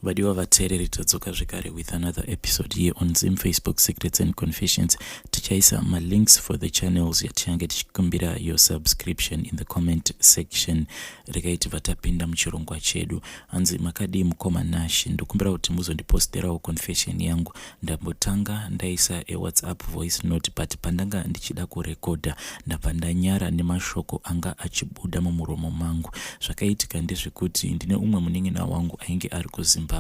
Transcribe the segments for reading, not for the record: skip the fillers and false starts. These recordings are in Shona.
Vadiwa vateereri tadzoka zvekare with another episode here on Zim Facebook Secrets and Confessions. Tichaisa links for the channels yatichange tichikumbira your subscription in the comment section. Regai vatapinda muchirongwa chedu. Hanzi makadi mukoma nashi ndokumbira kuti muzondiposterawo confession yangu. Ndambotanga ndaisa WhatsApp voice note but pandanga ndichida kurekoda ndabva ndanyara nemashoko anga achibuda mumuromo mangu. Zvakaitika ndezvekuti ndine umwe munin'ina wangu ainge ari kuZimbabwe.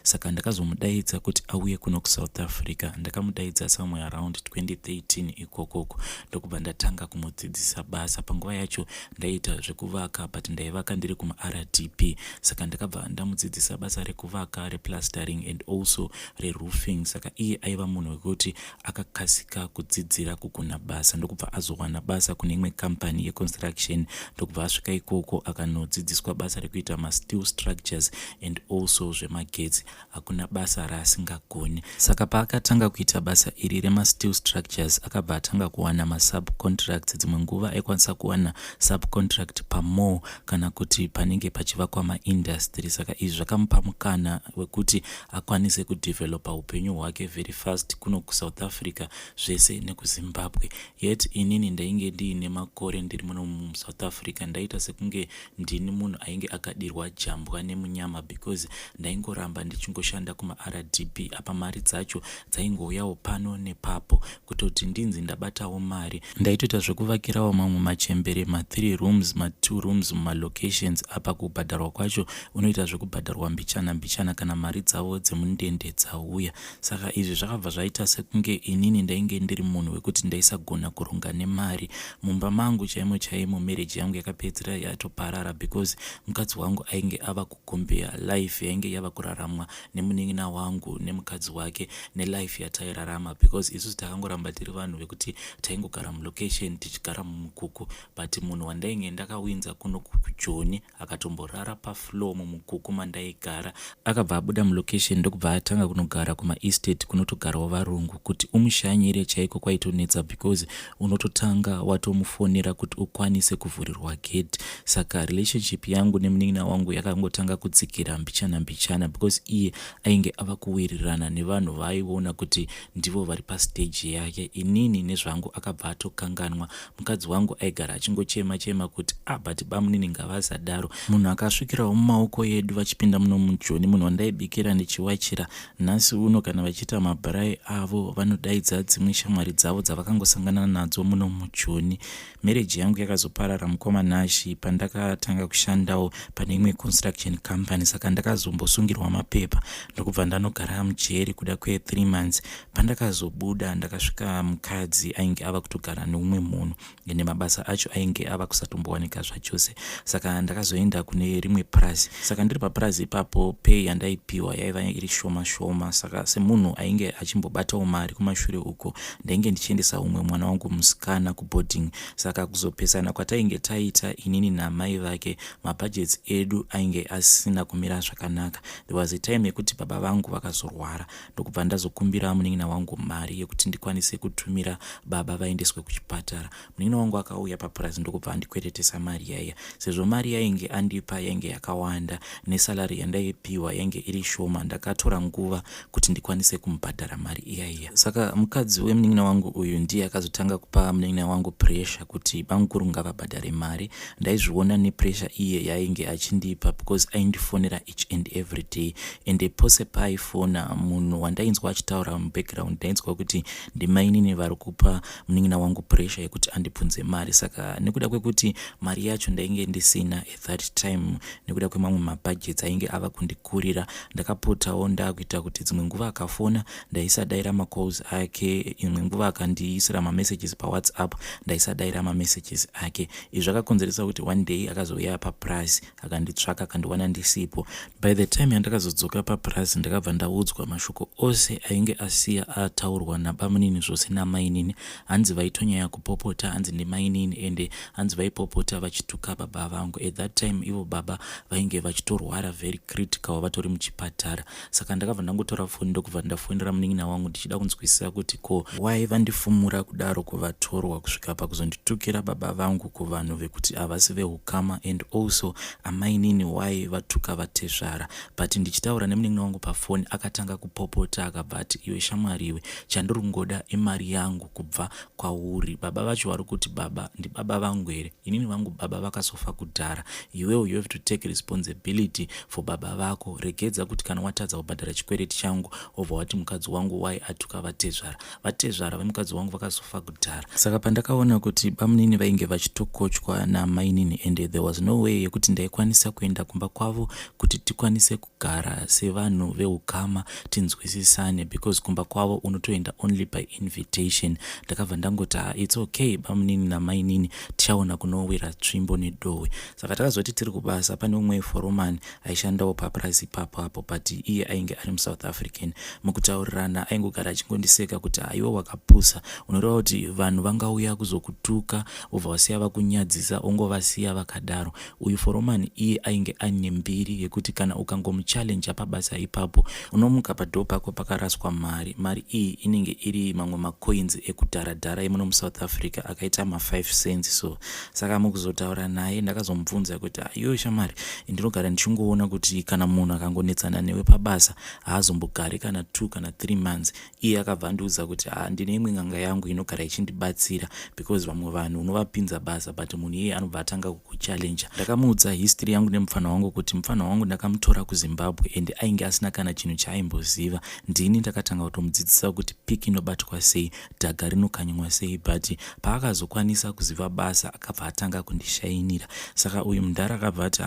Saka ndakazomudaidza kuti auye kuno kuSouth Africa. Ndakamudaidza somewhere around 2013 ikokoko. Ndokubva ndatanga kumudzidzisa basa. Panguva yacho ndaita zvekuvaka but ndaivaka ndiri kuma-RDP. Saka ndakabva ndamudzidzisa basa rekuvaka, replastering and also reroofing. Saka iye aiva munhu wekuti akakasika kudzidzira kugona basa. Ndokubva azowana basa kune imwe company yeconstruction. Ndokubva asvika ikoko akanodzidziswa basa rekuita ma-steel structures and also zvemagetsi. Hakuna basa raasingagoni. Saka paakatanga kuita basa iri rema-steel structures akabva atanga kuwana ma-subcontracts. Dzimwe nguva aikwanisa kuwana subcontract pamore kana kuti panenge pachivakwa ma-industry. Saka izvi zvakamupa mukana wekuti akwanise kudevelopa upenyu hwake very fast kuno kuSouth Africa zvese nekuZimbabwe. Yet inini ndainge ndiine makore ndiri muno muSouth Africa ndaita sekunge ndini munhu ainge akadirwa jambwa nemunyama because ndaingoramba ndichingoshanda kuma-RDP. Apa mari dzacho dzaingouyawo pano nepapo kutoti ndinzi ndabatawo mari. Ndaitoita zvekuvakirawo mamwe machembere ma3 rooms ma2 rooms mumalocations. Apa kubhadharwa kwacho unoita zvekubhadharwa mbichana kana mari dzavo dzemundende dzauya. Saka izvi zvakabva zvaita sekunge inini ndainge ndiri munhu wekuti ndaisagona kuronga nemari. Mumba mangu chaimo marriage yangu yakapedzera yatoparara because mukadzi wangu ainge ava kukombeya life yainge yava kuraramwa nemunin'ina wangu nemukadzi wake nelife yatairarama because isusu takangoramba tiri vanhu vekuti taingogara mulocation tichigara mumukuku. But munhu wandainge ndakawinza kuno kujoni akatomborara pafloor mumukuku mandaigara akabva abuda mulocation ndokubva atanga kunogara kuma-estate kunotogarawo varungu kuti umushanyire chaiko kwaitonetsa because unototanga watomufonera kuti ukwanise kuvhurirwa gate. Saka relationship yangu nemunin'ina wangu yakangotanga kudzikira mbichana because iye ainge ava kuwirirana nevanhu vaaiona kuti ndivo vari pastage yake. Inini nezvangu akabva atokanganwa. Mukadzi wangu aigara achingochema kuti but bamunini ngavasadaro. Munhu akasvikirawo mumaoko edu vachipinda muno mujoni, munhu wandaibikira ndichiwachira. Nhasi uno kana vachiita mabharai avo vanodaidza dzimwe shamwari dzavo dzavakangosangana nadzo muno mujoni. Marriage yangu yakazoparara mukoma nashi pandakatanga kushandawo pane imwe construction company. Saka ndakazombosungirwa mapepa ndokubva ndanogara mujeri kuda kwe3 months. Pandakazobuda ndakasvika mukadzi ainge ava kutogara neumwe munhu ende mabasa acho ainge ava kusatombowanika zvachose. Saka ndakazoenda kune rimwe prazi. Saka ndiri paprazi ipapo pay yandaipiwa yaiva iri shoma. Saka semunhu ainge achimbobatawo mari kumashure uko ndainge ndichiendesa umwe mwana wangu musikana kuboarding. Saka kuzopesana kwatainge taita inini namai vake mabudgets edu ainge asina kumira zvakanaka. There was a time yekuti baba vangu vakazorwara ndokubva ndazokumbira munin'ina wangu mari yekuti ndikwanise kutumira baba vaendeswe kuchipatara. Munin'ina wangu akauya papurazi ndokubva andikweretesa mari yaya. Sezvo mari yainge andipa yainge yakawanda nesalary yandaipiwa yainge iri shoma, ndakatora nguva kuti ndikwanise kumubhadhara mari iyaiya. Saka mukadzi wemunin'ina wangu uyu ndiye akazotanga kupa munin'ina wangu pressure kuti bamukuru ngavabhadhare mari. Ndaizviona nepressure iye yainge achindipa because aindifonera each and every day. Ende pose paaifona munhu wandainzwa achitaura mubackground ndainzwa kuti ndimainini vari kupa munin'ina wangu pressure yekuti andibvunze mari. Saka nekuda kwekuti mari yacho ndainge ndisina at that time nekuda kwemamwe mabudgets ainge ava kundikurira, ndakapotawo ndakuita kuti dzimwe nguva akafona ndaisadaira macalls ake, imwe nguva akandiisira mamessages paWhatsApp ndaisadaira mamessages ake. Izvi zvakakonzeresa kuti one day akazouya paprazi akanditsvaka akandiwana ndisipo. By the time yandakazodzoka paprazi ndakabva ndaudzwa mashoko ose ainge asiya ataurwa nabamunini zvose namainini. Hanzi vaitonyanya kupopota, hanzi ndimainini ende hanzi vaipopota vachituka baba vangu. At that time ivo baba vainge vachitorwara very critical vatori muchipatara. Saka ndakabva ndangotora foni ndokubva ndafonera munin'ina wangu ndichida kunzwisisa kuti ko why vandifumura kudaro kuvatorwa kusvika pakuzonditukira baba vangu kuvanhu vekuti havasi vehukama and also amainini why vatuka vatezvara. But but ndichitaura nemunin'ina wangu pafoni akatanga kupopota akabva ati iwe shamwari iwe chandiri kungoda imari yangu kubva kwauri. Baba vacho vari kuti baba ndibaba vangu here, inini vangu baba vakasofa kudhara, iwewo you have to take responsibility for baba vako. Regedza kuti kana watadza kubhadhara chikwereti changu obva wati mukadzi wangu wai atuka vatezvara vemukadzi wangu vakasofa kudhara. Saka pandakaona kuti bamunini vainge vachitokochwa namainini and there was no way yekuti ndaikwanisa kuenda kumba kwavo kuti tikwanise kugara sevanhu veukama tinzwisisane, because kumba kwavo unotoenda only by invitation. Ndakabva ndangoti it's okay bamunini namainini tichaona kunowira tsvimbo nedohwe. Saka takazoti tiri kubasa pane umwe foromani aishandawo papurazi ipapo apo, but iye ainge ari muSouth African. Mukutaurirana aingogara achingondiseka kuti iwe wakapusa, unoreva kuti vanhu vangauya kuzokutuka obva wasiya vakunyadzisa ongovasiya vakadaro. Uyu foromani iye ainge ane mbiri yekuti kana ukangomuchallenja pabasa ipapo unomuka padhoo pako pakaraswa mari iyi inenge iri mamwe macoins ekudharadhara emuno muSouth Africa akaita ma5 cents. So saka mukuzotaura naye ndakazomubvunza kuti iwe shamari ndinogara ndichingoona kuti kana munhu akangonetsana newe pabasa haazombogari kana 2 kana 3 months. Iye akabva ndiudza kuti ndine imwe nganga yangu inogara ichindibatsira because vamwe vanhu unovapinza basa but munhu iye anobva atanga kukuchallenge. Ndakamuudza history yangu nemufana wangu kuti mufana wangu ndakamutora kuZimbabwe and ainge asina kana chinhu chaimboziva. Ndini ndakatanga kutomudzidzisa kuti piki inobatwa sei, dhaga rinokanywa sei, but paakazokwanisa kuziva basa akabva atanga kundishainira. Saka uyu mudhara akabva ati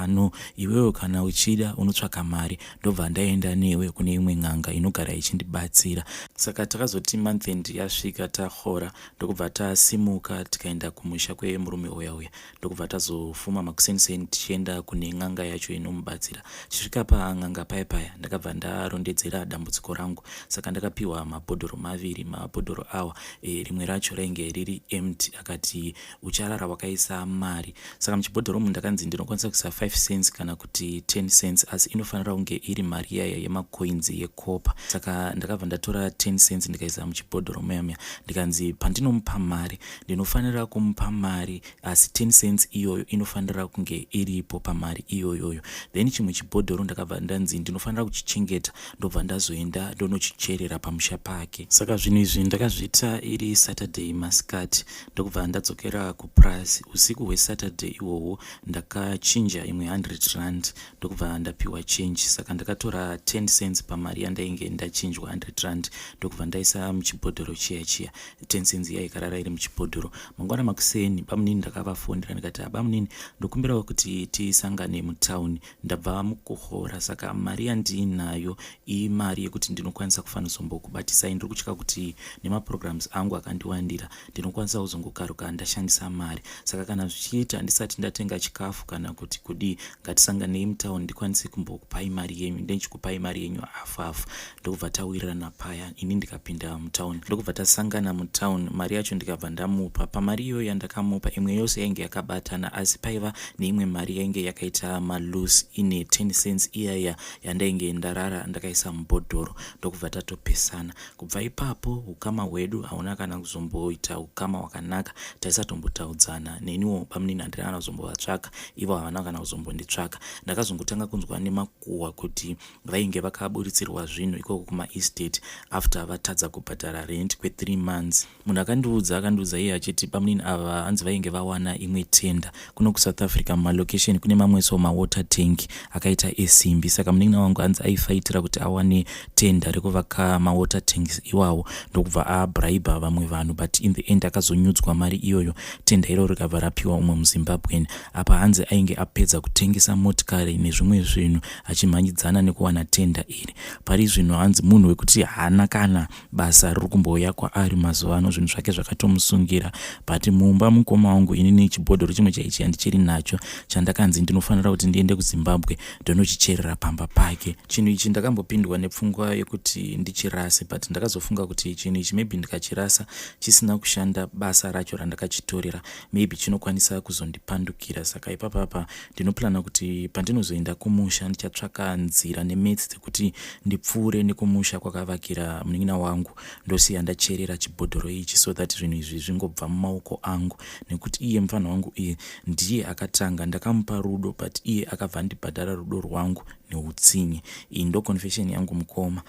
iwewe kana uchida unotsvaka mari, ndobva ndaenda newe kune imwe ng'anga inogara ichindibatsira. Saka takazoti month end yasvika tahora ndokubva tasimuka tikaenda kumusha kwemurume uya ndokubva tazofuma makuseniseni tichienda kune ng'anga yacho inomubatsira. Tichisvika pang'anga paya ndakabva ndarondedzera dambudziko rangu. Saka ndakapiwa mabhodhoro maviri. Mabhodhoro awa rimwe racho rainge riri empty, akati ucharara wakaisa mari. Saka muchibhodhoro umu ndakanzi ndinokwanisa kuisa 5 cents kana kuti 10 cents asi inofanira kunge iri mari yaya yemacoins yekopa. Saka ndakabva ndatora 10 cents ndikaisa muchibhodhoro muyamya, ndikanzi pandinomupa mari ndinofanira kumupa mari asi 10 cents iyoyo inofanira kunge iripo pamari iyoyoyo. Then chimwe chibhodhoro ndakabva ndanzi ndinofanira kuchichengeta ndobva ndazoenda ndonochicherera pamusha pake. Saka zvinhu izvi ndakazviita iri Saturday masikati ndokubva ndadzokera kuPrasi. Usiku hweSaturday iwohwo ndakachinja imwe 100 rand ndokubva ndapiwa change. Saka ndakatora 10 cents pamari yandainge ndachinjwa 100 rand ndokubva ndaisa muchibhodhoro chiya 10 cents yaikarara iri muchibhodhoro. Mangwana makuseni bamunini ndakavafondera ndikati bamunini ndokumbirawo kuti tisangane mutauni, ndabva mukuhora. Saka mari yandinayo imari yekuti ndinokwanisa kufana zombokubatisai. Ndiri kutya kuti nemaprograms angu akandiwandira ndinokwanisa kuzongokaruka ndashandisa mari. Saka kana zvichiita ndisati ndatenga chikafu kana kuti kudi ngatisanganei mutauni ndikwanise kumbokupai mari yenyu, ndichikupai mari yenyu afafu. Ndokubva tawirirana paya, ini ndikapinda mutauni. Ndokubva tasangana mutauni, mari yacho ndikabva ndamupa. Pamari iyoyo yandakamupa imwe yose yainge yakabatana asi paiva neimwe mari yainge yakaita malusi ine 10 cents iyaya yandainge ndarara ndakaisa mubhodhoro. Ndokubva tatopesana. Kubva ipapo ukama hwedu hauna kana kuzomboita ukama wakanaka. Taisatombotaudzana neniwo bamunini handina kana kuzombovatsvaka, ivo havana kana kuzombonditsvaka. Ndakazongotanga kunzwa nemakuhwa kuti vainge vakaburitsirwa zvinhu ikoko kumaestate after vatadza kubhadhara rent kwe3 months. Munhu akandiudza iye achiti bamunini ava hanzi vainge vawana imwe tenda kuno kuSouth Africa mumalocation kune mamweso mawater tank akaita esimbi. Saka munin'ina wangu hanzi aifaitira kuti awane tenda rekuvaka mawater tanks iwawo ndokubva abraiba vamwe vanhu, but in the end akazonyudzwa mari iyoyo. Tenda iro rikabva rapiwa umwe muZimbabwean. Apa hanzi ainge apedza kutengesa motikari nezvimwe zvinhu achimhanyidzana nekuwana tenda iri. Pari zvino hanzi munhu wekuti hana kana basa riri kumboya kwaari mazuva ano, zvinhu zvake zvakatomusungira. But mumba mukoma wangu inini chibhodhoro chimwe chaichi handichiri nacho chandakanzi ndinofanira kuti ndiende kuZimbabwe ndonochicherera pamba pake. Chinhu ichi ndakambopindwa nepfungwa yekuti ndichirase, but ndakazofunga kuti chinhu ichi maybe ndikachirasa chisina kushanda basa racho randakachitorera maybe chinokwanisa kuzondipandukira. Saka ipapapa ndinoplana kuti pandinozoenda kumusha ndichatsvaka nzira nemetsi dzekuti ndipfuure nekumusha kwakavakira munin'ina wangu ndosiya ndacherera chibhodhoro ichi so that zvinhu izvi zvingobva mumaoko angu, nekuti iye mufana wangu iye ndiye akatanga. Ndakamupa rudo but iye akabva ndibhadhara rudo rwangu neutsinye. Iyi ndo confession yangu mukoma.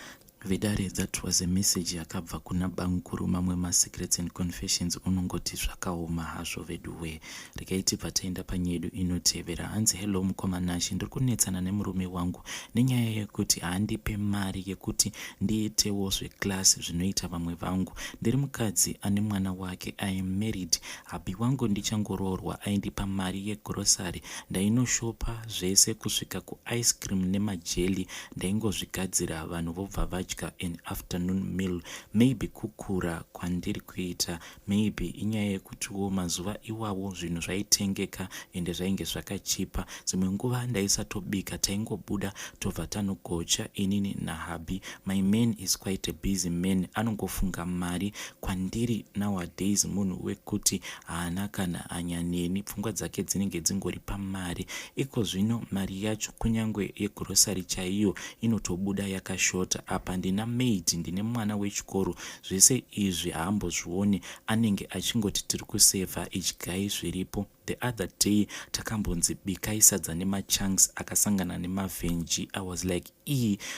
Vedare, that was a message yakabva kuna banguru mamwe ma-secrets and confessions unongoti zvakaoma hazvo veduwe. Rekaiti pataenda panyedu inotevera. Hanzi hello mukoma Nashi, ndiri kunetsana nemurume wangu nenyaya yekuti haandipe mari yekuti ndiitewo zveklasi zvinoita vamwe vangu. Ndiri mukadzi ane mwana wake, I am married. Habi wangu ndichangoroorwa aindipa mari yegrosari. Ndainoshopa zvese kusvika kuice cream nemajeli ndaingozvigadzira vanhu vobva vadya an afternoon meal. Maybe kukura kwandiri kuita, maybe inyaya yekutiwo mazuva iwawo zvinhu zvaitengeka ende zvainge zvakachipa. Dzimwe nguva ndaisatobika, taingobuda tobva tanogocha inini naHabi. My man is quite a busy man, anongofunga mari kwandiri nowadays. Munhu wekuti haana kana anyaneni, pfungwa dzake dzinenge dzingori pamari. Iko zvino mari yacho kunyangwe yegrosari chaiyo inotobuda yakashota. Apa ndina maid, ndine mwana wechikoro, zvese izvi haambozvioni, anenge achingoti tiri kusevha idyai zviripo. The other day takambonzi bikai sadza nemachunks akasangana nemavhenji. I was like,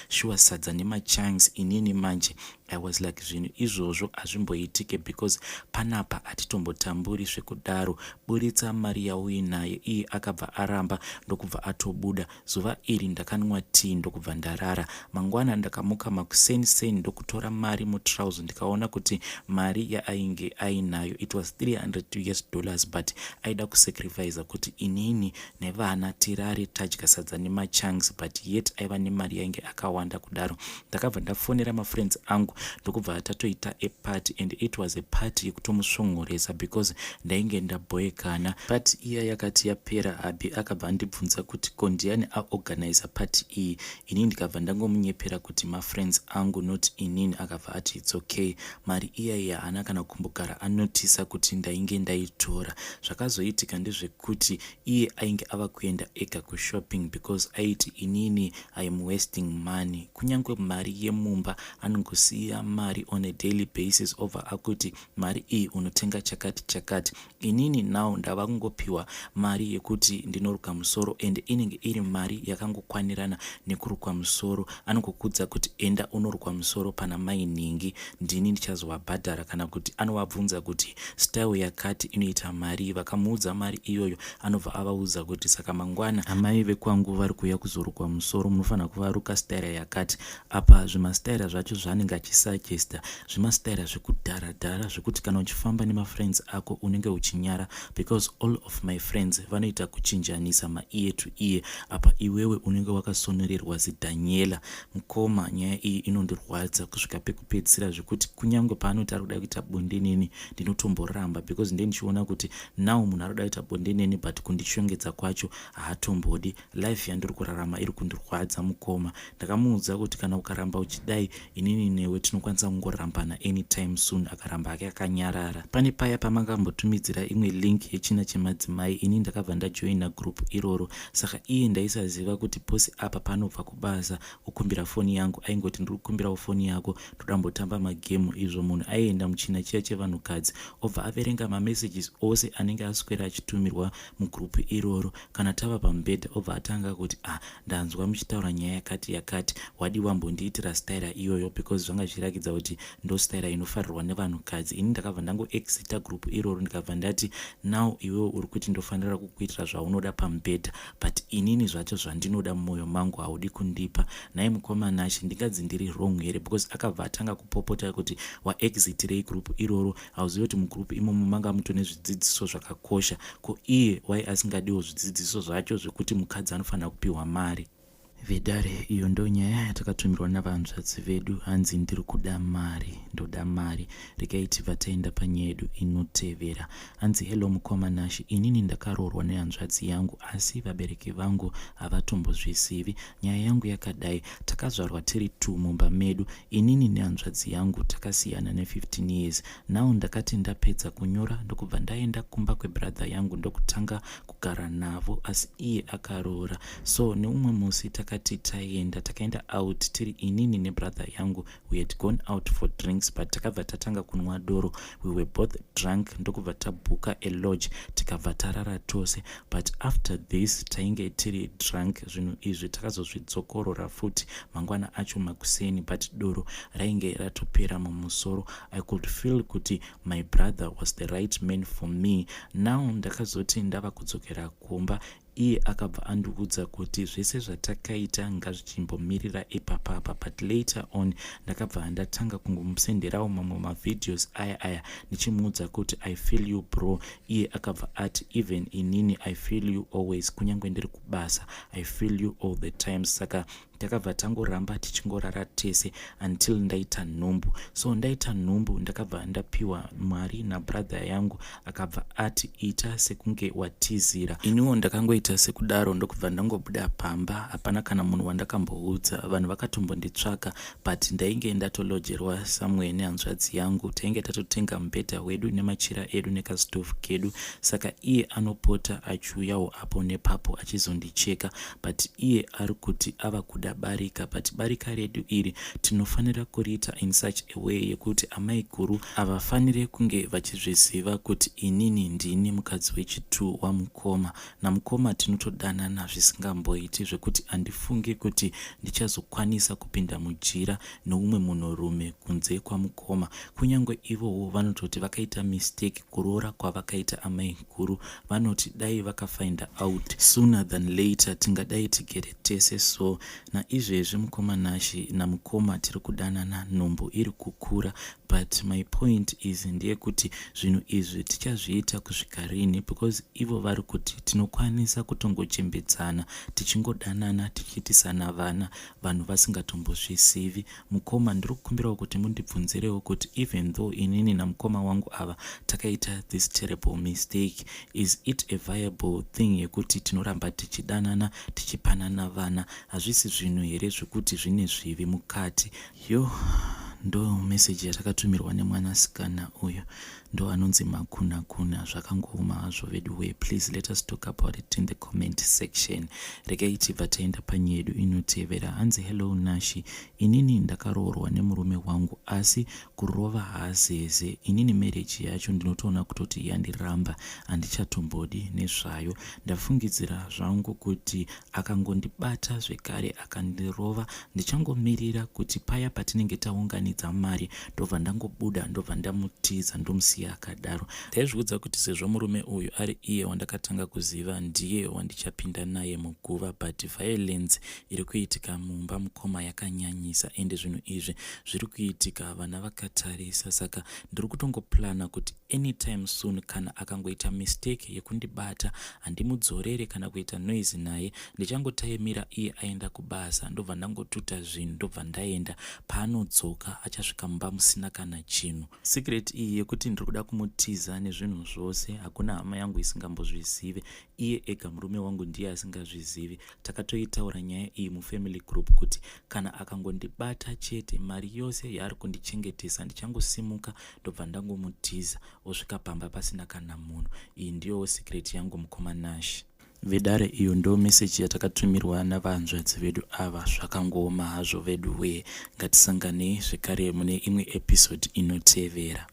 sure sadza nemachunks inini manje. I was like, zvinhu izvozvo hazvimboitike because panapa atitombotamburi zvekudaro. Buritsa mari yauinayo. Iye akabva aramba ndokubva atobuda. Zuva iri ndakanwa tea ndokubva ndarara. Mangwana ndakamuka makuseni ndokutora mari mutrauzi, ndikaona kuti mari yaainge ainayo it was $300 but aida kusacrifice kuti inini nevana tirari tadya sadza nemachunks, but yet aiva nemari yainge akawanda kudaro. Ndakabva ndafonera mafriends angu ndokubva tatoita party, and it was a party yekutomusvongoresa because ndainge ndaboekana. Party iya yakati yapera, Habi akabva andibvunza kuti kondiani aorganize party iyi. Inini ndikabva ndangomunyepera kuti mafriends angu not inini. Akabva ati it's okay. Mari iya haana kana kumbogara anotisa kuti ndainge ndaitora. Zvakazoitika ndezvekuti iye ainge ava kuenda ega kushopping because aiti inini I am wasting money. Kunyangwe mari yemumba anongosiya mari on a daily basis over akuti mari iyi unotenga chakati. Inini now ndava kungopiwa mari yekuti ndinoruka musoro, and inenge iri mari yakangokwanirana nekuruka musoro. Anongokudza kuti enda unoruka musoro pana mainingi, ndini ndichazovabhadhara, kana kuti anovabvunza kuti style yakati inoita mari. Vakamuudza mari iyoyo anobva avaudza kuti saka mangwana amai vekwangu vari kuuya kuzorukwa musoro, munofanira kuvaruka style yakati. Apa zvimastaira zvacho zvaanenge achisugesta zvimastaira zvekudharadhara zvekuti kana uchifamba nemafriends ako unenge uchinyara, because all of my friends vanoita kuchinjanisa ma-ear to ear. Apa iwewe unenge wakasonorerwa zidhanyela. Mukoma, nyaya iyi inondirwadza kusvika pekupedzisira zvekuti kunyangwe paanoti ari kuda kuita bonde neni ndinotomboramba, because ndichiona kuti now munhu ari kuda kuita bonde neni but kundishongedza kwacho haatombodi. Life yandiri kurarama iri kundirwadza mukoma. Ndakamuudza kuti kana ukaramba uchidai inini newe tinokwanisa kungorambana anytime soon. Akaramba ake akanyarara. Pane paya pamangambotumidzira imwe link yechina chemadzimai, ini ndakabva ndajoina group iroro. Saka iye ndaisaziva kuti posi apa panobva kubasa ukumbira foni yangu, aingoti ndiri kukumbirawo foni yako todambotamba magemu. Izvo munhu aienda muchina chiya chevanhukadzi obva averenga mamessages ose anenge aswera achitumirwa mugrupu iroro. Kana tava pambedha obva atanga kuti ndanzwa muchitaura nyaya yakati wadi wambondiitira staira iyoyo, because zvanga zvichirakidza kuti ndo staira inofarirwa nevanhukadzi. Ini ndakabva ndangoexita group iroro, ndikabva ndati now iwewe uri kuti ndofanira kukuitira zvaunoda pambedha, but inini zvacho zvandinoda mumwoyo mangu haudi kundipa. Naye mukoma Nashi, ndingadzi ndiri wrong here? Because akabva atanga kupopota kuti waexitirei group iroro. Hauzivi kuti mugroup imomo manga mutone zvidzidziso zvakakosha. Ko iye wai asingadiwo zvidzidziso zvacho zvekuti mukadzi anofanira kupiwa mari? Vedare, iyo ndo nyaya yatakatumirwa navanzvadzi vedu. Hanzi ndiri kuda mari, ndoda mari. Rekaiti vataenda panyedu inotevera. Hanzi hello mukoma Nashi, inini ndakaroorwa nehanzvadzi yangu asi vabereki vangu havatombozvisivi. Nyaya yangu yakadai, takazvarwa tiri 2 mumba medu. Inini nehanzvadzi yangu takasiyana ne15 years. Now ndakati ndapedza kunyora ndokubva ndaenda kumba kwebrother yangu ndokutanga kugara navo, asi iye akaroora. So neumwe musi takati takaenda out tiri inini nebrother yangu. We had gone out for drinks but takabva tatanga kunwa doro. We were both drunk ndokubva tabhuka a lodge tikabva tarara tose. But after this tainge tiri drunk zvinhu izvi takazozvidzokorora futi mangwana acho makuseni, but doro rainge ratopera mumusoro. I could feel kuti my brother was the right man for me. Now ndakazoti ndava kudzokera kumba, iye akabva andiudza kuti zvese zvatakaita ngazvichimbomirira ipapapa. But later on ndakabva ndatanga kungomusenderawo mamwe mavideos aya ndichimuudza kuti I feel you bro. Iye akabva ati even inini I feel you always, kunyange ndiri kubasa I feel you all the time. Saka takabva tangoramba tichingorara tese until ndaita nhumbu. So ndaita nhumbu ndakabva ndapiwa mari nabrother yangu, akabva ati ita sekunge watizira. Iniwo ndakangoita sekudaro ndokubva ndangobuda pamba. Hapana kana munhu wandakamboudza. Vanhu vakatombonditsvaka but ndainge ndatolojerwa somewhere nehanzvadzi yangu. Tainge tatotenga mubhedha wedu nemachira edu nekasitofu kedu. Saka iye anopota achiuyawo apo nepapo achizondicheka, but iye ari kuti ava kuda barika. But barika redu iri tinofanira kuriita in such a way yekuti amai guru havafanire kunge vachizviziva kuti inini ndini mukadzi wechitu wamukoma. Namukoma tinotodanana zvisingamboiti, zvekuti handifungi kuti ndichazokwanisa kupinda mujira noumwe munhurume kunze kwamukoma. Kunyange ivowo vanototi vakaita mistake kuroora kwavakaita amai guru, vanoti dai vakafind out sooner than later tingadai tigere tese. So naizvezvi mukoma Nashi namukoma tiri kudanana, nhumbu iri kukura. But my point is ndeyekuti zvinhu izvi tichazviita kusvika rini, because ivo vari kuti tinokwanisa kutongochembedzana tichingodanana tichiitisana vana, vanhu vasingatombozvisivi. Mukoma ndiri kukumbirawo kuti mundibvunzirewo kuti even though inini namukoma wangu ava takaita this terrible mistake, is it a viable thing yekuti tinoramba tichidanana tichipanana vana? Hazvisi zvinhu here zvekuti zvine zvivi mukati? Ndo message yatakatumirwa nemwanasikana uyo, ndo anonzi Makuna Kuna. Zvakangooma hazvo veduwe. Please let us talk about it in the comment section. Regai tibva taenda panyedu inotevera. Hanzi hello Nashi, inini ndakaroorwa nemurume wangu asi kurova haazeze. Inini marriage yacho ndinotoona kutoti yandiramba, handichatombodi nezvayo. Ndafungidzira zvangu kuti akangondibata zvekare akandirova ndichangomirira kuti paya patinenge taunganidza mari ndobva ndangobuda, ndobva ndamutiza, ndomusiya akadaro. Ndaizviudza kuti sezvo murume uyu ari iye wandakatanga kuziva ndiye wandichapinda naye muguva, but violence iri kuitika mumba mukoma yakanyanyisa, ende zvinhu izvi zviri kuitika vana vakatarisa. Saka ndiri kutongoplana kuti anytime soon kana akangoita mistake yekundibata handimudzorere kana kuita noise naye, ndichangotaimira iye aenda kubasa, ndobva ndangotuta zvinhu ndobva ndaenda. Paanodzoka achasvika mumba musina kana chinhu. Secret iyi yekuti ndiri kuda kumutiza nezvinhu zvose hakuna hama yangu isingambozvizive, iye ega murume wangu ndiye asingazvizivi. Takatoitaura nyaya iyi mufamily group kuti kana akangondibata chete mari yose yaari kundichengetesa ndichangosimuka ndobva ndangomutiza osvika pamba pasina kana munhu. Iyi ndiyo secret yangu mukoma Nashi. Vedare iyo ndo message yatakatumirwa navanzvadzi vedu ava. Zvakangooma hazvo vedu we. Ngatisangane zvekare mune imwe episode inotevera.